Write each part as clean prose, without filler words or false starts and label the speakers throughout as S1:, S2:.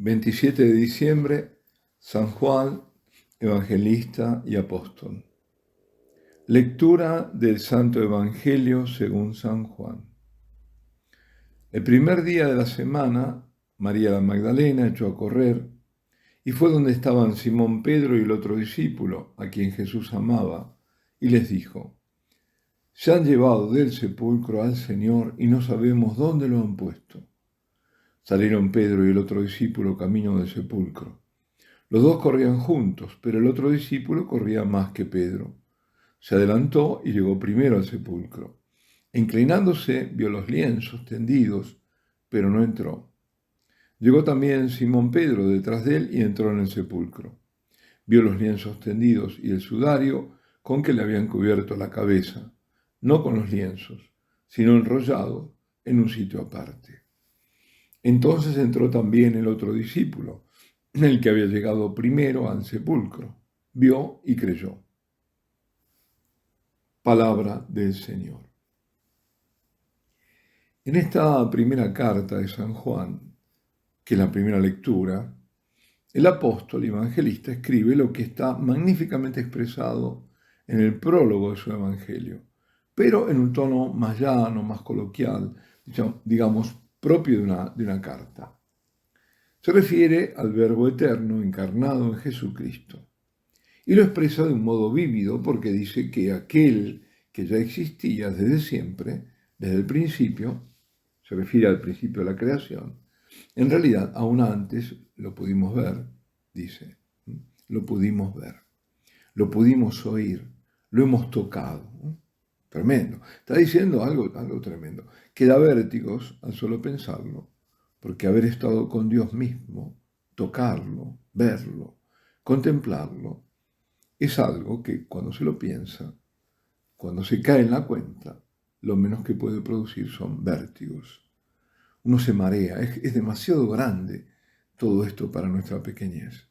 S1: 27 de diciembre, San Juan, evangelista y apóstol. Lectura del Santo Evangelio según San Juan. El primer día de la semana, María la Magdalena echó a correr y fue donde estaban Simón Pedro y el otro discípulo, a quien Jesús amaba, y les dijo: «Se han llevado del sepulcro al Señor y no sabemos dónde lo han puesto». Salieron Pedro y el otro discípulo camino del sepulcro. Los dos corrían juntos, pero el otro discípulo corría más que Pedro. Se adelantó y llegó primero al sepulcro. Inclinándose, vio los lienzos tendidos, pero no entró. Llegó también Simón Pedro detrás de él y entró en el sepulcro. Vio los lienzos tendidos y el sudario con que le habían cubierto la cabeza, no con los lienzos, sino enrollado en un sitio aparte. Entonces entró también el otro discípulo, el que había llegado primero al sepulcro. Vio y creyó. Palabra del Señor. En esta primera carta de San Juan, que es la primera lectura, el apóstol evangelista escribe lo que está magníficamente expresado en el prólogo de su evangelio, pero en un tono más llano, más coloquial, digamos, propio de una carta. Se refiere al Verbo eterno encarnado en Jesucristo y lo expresa de un modo vívido porque dice que aquel que ya existía desde siempre, desde el principio, se refiere al principio de la creación, en realidad aún antes lo pudimos ver, dice, lo pudimos ver, lo pudimos oír, lo hemos tocado. Tremendo. Está diciendo algo tremendo, que da vértigos al solo pensarlo, porque haber estado con Dios mismo, tocarlo, verlo, contemplarlo, es algo que cuando se lo piensa, cuando se cae en la cuenta, lo menos que puede producir son vértigos. Uno se marea, es demasiado grande todo esto para nuestra pequeñez.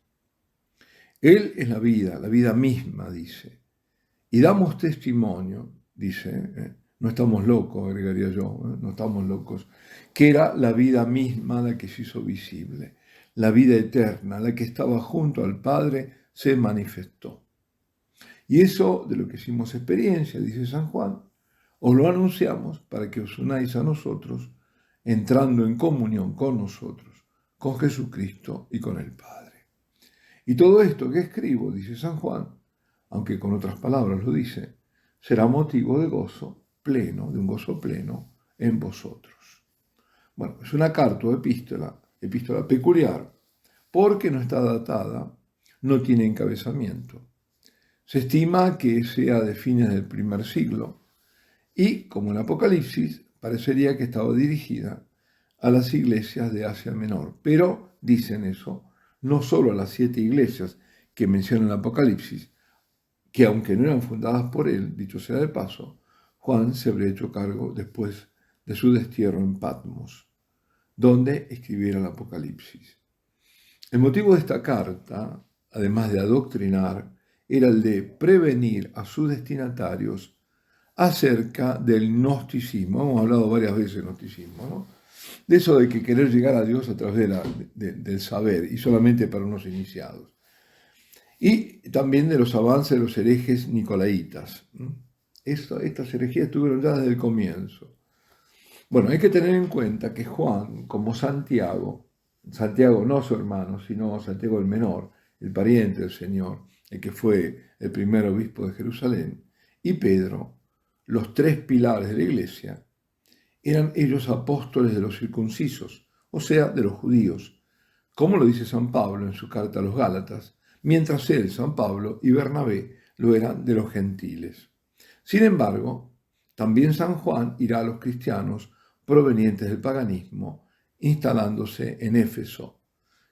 S1: Él es la vida misma, dice, y damos testimonio, dice, no estamos locos, agregaría yo, no estamos locos, que era la vida misma la que se hizo visible, la vida eterna, la que estaba junto al Padre, se manifestó. Y eso de lo que hicimos experiencia, dice San Juan, os lo anunciamos para que os unáis a nosotros, entrando en comunión con nosotros, con Jesucristo y con el Padre. Y todo esto que escribo, dice San Juan, aunque con otras palabras lo dice, será motivo de gozo pleno, de un gozo pleno en vosotros. Bueno, es una carta o epístola peculiar, porque no está datada, no tiene encabezamiento. Se estima que sea de fines del primer siglo y, como en Apocalipsis, parecería que estaba dirigida a las iglesias de Asia Menor. Pero, dicen eso, no solo a las 7 iglesias que menciona el Apocalipsis, que aunque no eran fundadas por él, dicho sea de paso, Juan se habría hecho cargo después de su destierro en Patmos, donde escribiera el Apocalipsis. El motivo de esta carta, además de adoctrinar, era el de prevenir a sus destinatarios acerca del gnosticismo. Hemos hablado varias veces del gnosticismo, ¿no? De eso de que querer llegar a Dios a través del saber y solamente para unos iniciados. Y también de los avances de los herejes nicolaitas. Estas herejías estuvieron ya desde el comienzo. Bueno, hay que tener en cuenta que Juan, como Santiago no su hermano, sino Santiago el menor, el pariente del Señor, el que fue el primer obispo de Jerusalén, y Pedro, los 3 pilares de la iglesia, eran ellos apóstoles de los circuncisos, o sea, de los judíos, como lo dice San Pablo en su carta a los Gálatas, mientras él, San Pablo, y Bernabé lo eran de los gentiles. Sin embargo, también San Juan irá a los cristianos provenientes del paganismo, instalándose en Éfeso,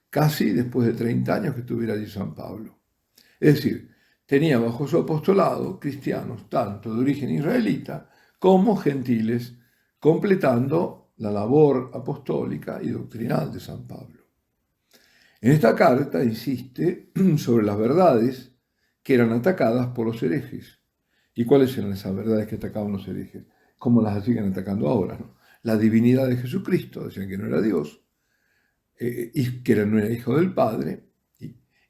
S1: casi después de 30 años que estuviera allí San Pablo. Es decir, tenía bajo su apostolado cristianos tanto de origen israelita como gentiles, completando la labor apostólica y doctrinal de San Pablo. En esta carta insiste sobre las verdades que eran atacadas por los herejes. ¿Y cuáles eran esas verdades que atacaban los herejes? ¿Cómo las siguen atacando ahora, ¿no? La divinidad de Jesucristo, decían que no era Dios. y que no era hijo del Padre,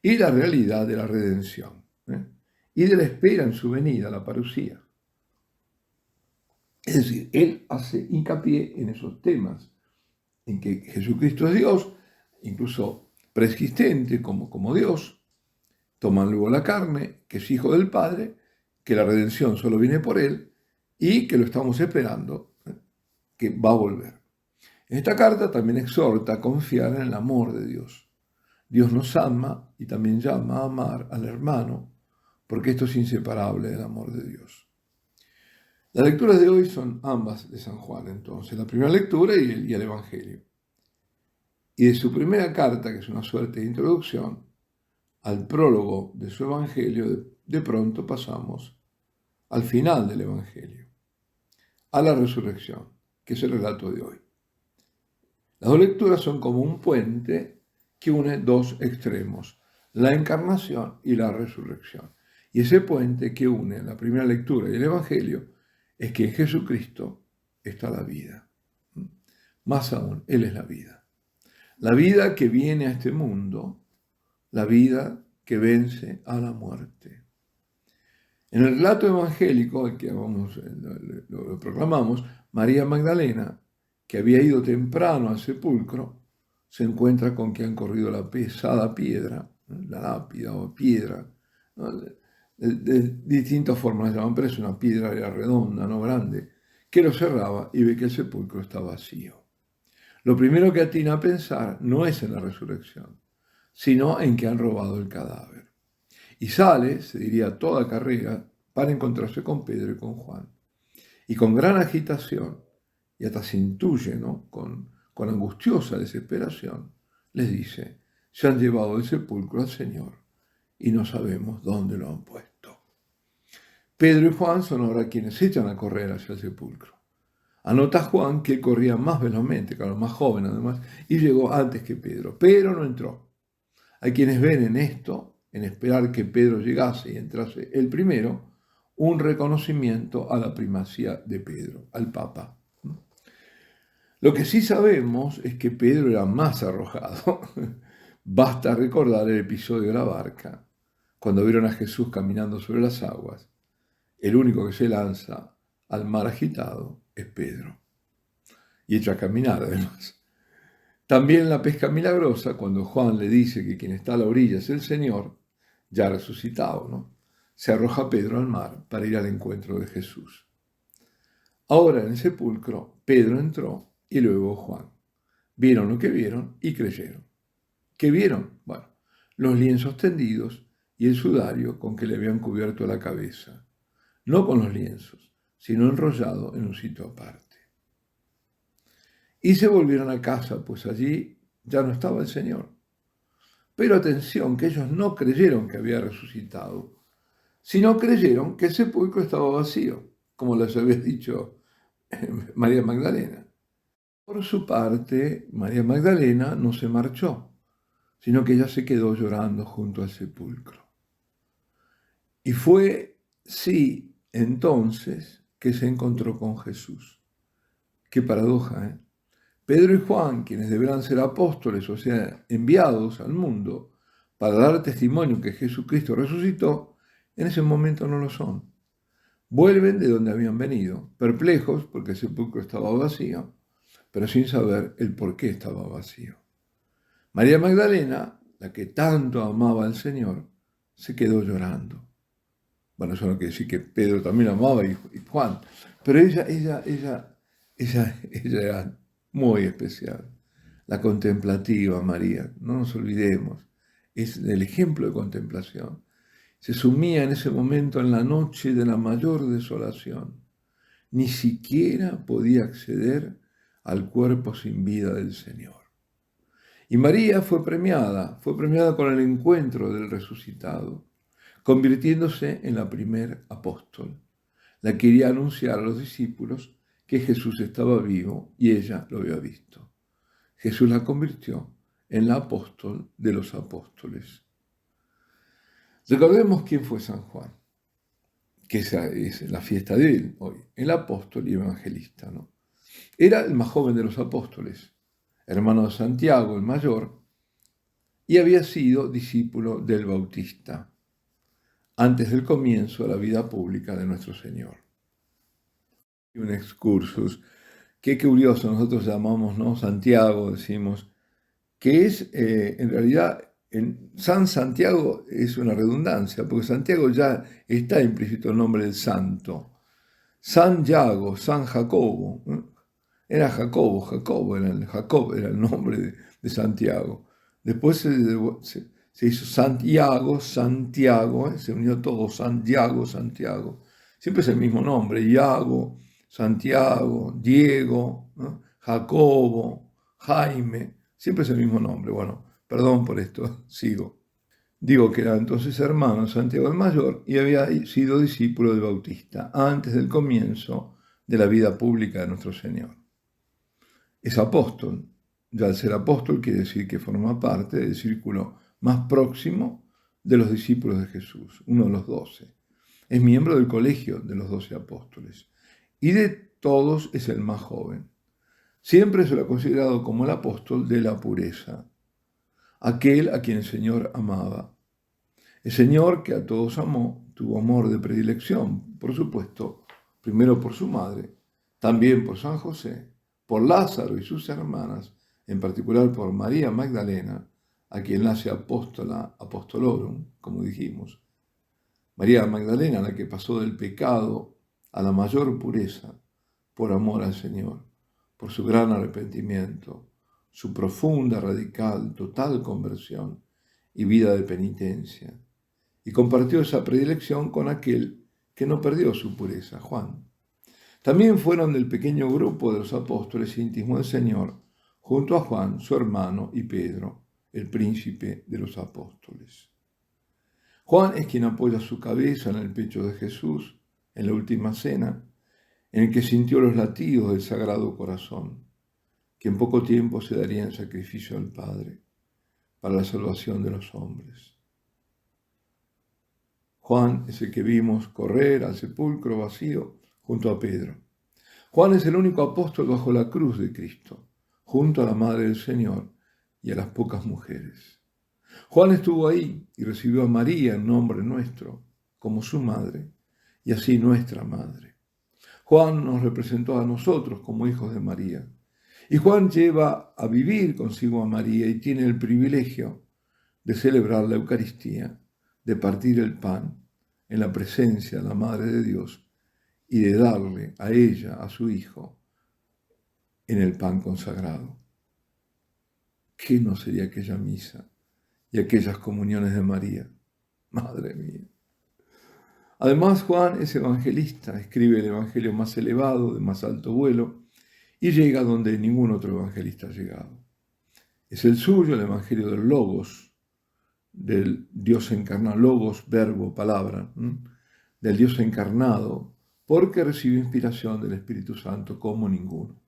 S1: y la realidad de la redención, y de la espera en su venida, la parusía. Es decir, él hace hincapié en esos temas, en que Jesucristo es Dios, incluso preexistente como Dios, toma luego la carne, que es hijo del Padre, que la redención solo viene por él y que lo estamos esperando, que va a volver. En esta carta también exhorta a confiar en el amor de Dios. Dios nos ama y también llama a amar al hermano, porque esto es inseparable del amor de Dios. Las lecturas de hoy son ambas de San Juan, entonces, la primera lectura y el Evangelio. Y de su primera carta, que es una suerte de introducción, al prólogo de su Evangelio, de pronto pasamos al final del Evangelio, a la resurrección, que es el relato de hoy. Las dos lecturas son como un puente que une dos extremos, la encarnación y la resurrección. Y ese puente que une la primera lectura y el Evangelio es que en Jesucristo está la vida. Más aún, Él es la vida. La vida que viene a este mundo, la vida que vence a la muerte. En el relato evangélico, al que lo proclamamos, María Magdalena, que había ido temprano al sepulcro, se encuentra con que han corrido la pesada piedra, la lápida o piedra, ¿no? De distintas formas la llaman, pero es una piedra era redonda, no grande, que lo cerraba y ve que el sepulcro está vacío. Lo primero que atina a pensar no es en la resurrección, sino en que han robado el cadáver. Y sale, se diría a toda carrera, para encontrarse con Pedro y con Juan. Y con gran agitación, y hasta se intuye, ¿no?, con angustiosa desesperación, les dice: se han llevado del sepulcro al Señor y no sabemos dónde lo han puesto. Pedro y Juan son ahora quienes se echan a correr hacia el sepulcro. Anota Juan que él corría más velozmente, claro, más joven además, y llegó antes que Pedro, pero no entró. Hay quienes ven en esto, en esperar que Pedro llegase y entrase el primero, un reconocimiento a la primacía de Pedro, al Papa. Lo que sí sabemos es que Pedro era más arrojado. Basta recordar el episodio de la barca, cuando vieron a Jesús caminando sobre las aguas. El único que se lanza al mar agitado es Pedro, y echa a caminar además. También en la pesca milagrosa, cuando Juan le dice que quien está a la orilla es el Señor, ya resucitado, ¿no?, se arroja Pedro al mar para ir al encuentro de Jesús. Ahora en el sepulcro, Pedro entró y luego Juan. Vieron lo que vieron y creyeron. ¿Qué vieron? Bueno, los lienzos tendidos y el sudario con que le habían cubierto la cabeza. No con los lienzos, sino enrollado en un sitio aparte. Y se volvieron a casa, pues allí ya no estaba el Señor. Pero atención, que ellos no creyeron que había resucitado, sino creyeron que el sepulcro estaba vacío, como les había dicho María Magdalena. Por su parte, María Magdalena no se marchó, sino que ella se quedó llorando junto al sepulcro. Y fue, sí, entonces que se encontró con Jesús. Qué paradoja, ¿eh? Pedro y Juan, quienes deberán ser apóstoles, o sea, enviados al mundo para dar testimonio que Jesucristo resucitó, en ese momento no lo son. Vuelven de donde habían venido, perplejos porque el sepulcro estaba vacío, pero sin saber el por qué estaba vacío. María Magdalena, la que tanto amaba al Señor, se quedó llorando. Bueno, eso no quiere decir que Pedro también amaba y Juan, pero ella era muy especial. La contemplativa María, no nos olvidemos, es el ejemplo de contemplación. Se sumía en ese momento en la noche de la mayor desolación. Ni siquiera podía acceder al cuerpo sin vida del Señor. Y María fue premiada con el encuentro del resucitado, convirtiéndose en la primer apóstol. La quería anunciar a los discípulos que Jesús estaba vivo y ella lo había visto. Jesús la convirtió en la apóstol de los apóstoles. Recordemos quién fue San Juan, que esa es la fiesta de él hoy, el apóstol y evangelista, ¿no? Era el más joven de los apóstoles. hermano de Santiago el mayor, y había sido discípulo del Bautista, antes del comienzo de la vida pública de nuestro Señor. Y un excursus, qué curioso, nosotros llamamos, ¿no?, Santiago, decimos, que es, en realidad, en San Santiago es una redundancia, porque Santiago ya está implícito el nombre del santo. San Yago, San Jacobo, ¿eh? Era Jacobo era el nombre de Santiago. Después se hizo Santiago, se unió todo, Santiago. Siempre es el mismo nombre, Iago, Santiago, Diego, ¿no?, Jacobo, Jaime, siempre es el mismo nombre. Bueno, perdón por esto, sigo. Digo que era entonces hermano de Santiago el Mayor y había sido discípulo del Bautista antes del comienzo de la vida pública de nuestro Señor. Es apóstol. Ya al ser apóstol quiere decir que forma parte del círculo más próximo de los discípulos de Jesús, uno de los 12. Es miembro del colegio de los 12 apóstoles y de todos es el más joven. Siempre se lo ha considerado como el apóstol de la pureza, aquel a quien el Señor amaba. El Señor, que a todos amó, tuvo amor de predilección, por supuesto, primero por su madre, también por San José, por Lázaro y sus hermanas, en particular por María Magdalena, a quien nace apóstola apostolorum, como dijimos. María Magdalena, la que pasó del pecado a la mayor pureza, por amor al Señor, por su gran arrepentimiento, su profunda, radical, total conversión y vida de penitencia. Y compartió esa predilección con aquel que no perdió su pureza, Juan. También fueron del pequeño grupo de los apóstoles íntimos del Señor, junto a Juan, su hermano, y Pedro, el príncipe de los apóstoles. Juan es quien apoya su cabeza en el pecho de Jesús en la última cena, en el que sintió los latidos del Sagrado Corazón, que en poco tiempo se daría en sacrificio al Padre para la salvación de los hombres. Juan es el que vimos correr al sepulcro vacío junto a Pedro. Juan es el único apóstol bajo la cruz de Cristo, junto a la Madre del Señor y a las pocas mujeres. Juan estuvo ahí y recibió a María en nombre nuestro, como su madre, y así nuestra madre. Juan nos representó a nosotros como hijos de María. Y Juan lleva a vivir consigo a María y tiene el privilegio de celebrar la Eucaristía, de partir el pan en la presencia de la Madre de Dios y de darle a ella, a su Hijo, en el pan consagrado. ¿Qué no sería aquella misa y aquellas comuniones de María? Madre mía. Además, Juan es evangelista, escribe el evangelio más elevado, de más alto vuelo, y llega donde ningún otro evangelista ha llegado. Es el suyo, el evangelio del Logos, del Dios encarnado, Logos, verbo, palabra, del Dios encarnado, porque recibe inspiración del Espíritu Santo como ninguno.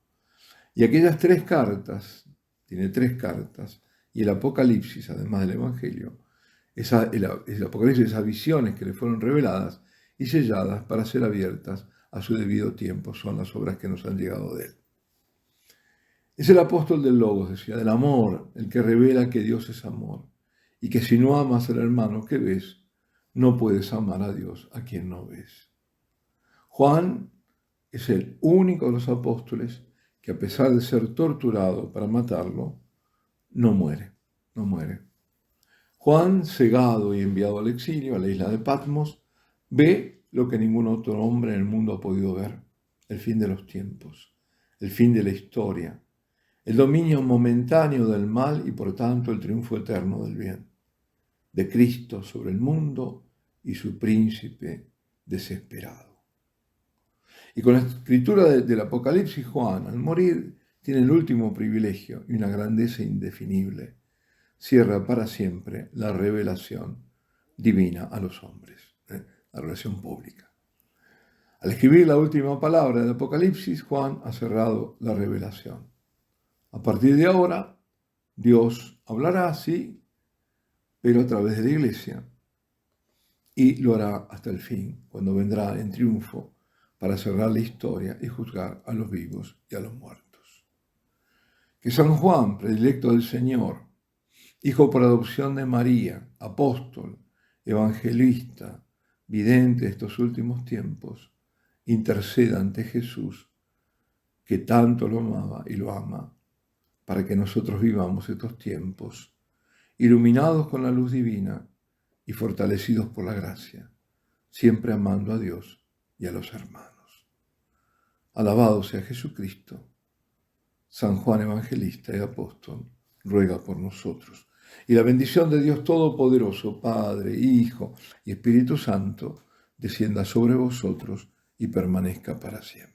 S1: Y aquellas 3 cartas, tiene 3 cartas, y el Apocalipsis, además del Evangelio, el Apocalipsis, esas visiones que le fueron reveladas y selladas para ser abiertas a su debido tiempo, son las obras que nos han llegado de él. Es el apóstol del Logos, decía, del amor, el que revela que Dios es amor, y que si no amas al hermano que ves, no puedes amar a Dios a quien no ves. Juan es el único de los apóstoles que, a pesar de ser torturado para matarlo, no muere. Juan, cegado y enviado al exilio, a la isla de Patmos, ve lo que ningún otro hombre en el mundo ha podido ver: el fin de los tiempos, el fin de la historia, el dominio momentáneo del mal y por tanto el triunfo eterno del bien, de Cristo sobre el mundo y su príncipe desesperado. Y con la escritura del Apocalipsis, Juan, al morir, tiene el último privilegio y una grandeza indefinible. Cierra para siempre la revelación divina a los hombres, la revelación pública. Al escribir la última palabra del Apocalipsis, Juan ha cerrado la revelación. A partir de ahora, Dios hablará así, pero a través de la Iglesia, y lo hará hasta el fin, cuando vendrá en triunfo para cerrar la historia y juzgar a los vivos y a los muertos. Que San Juan, predilecto del Señor, hijo por adopción de María, apóstol, evangelista, vidente de estos últimos tiempos, interceda ante Jesús, que tanto lo amaba y lo ama, para que nosotros vivamos estos tiempos, iluminados con la luz divina y fortalecidos por la gracia, siempre amando a Dios y a los hermanos. Alabado sea Jesucristo. San Juan Evangelista y Apóstol, ruega por nosotros. Y la bendición de Dios Todopoderoso, Padre, Hijo y Espíritu Santo, descienda sobre vosotros y permanezca para siempre.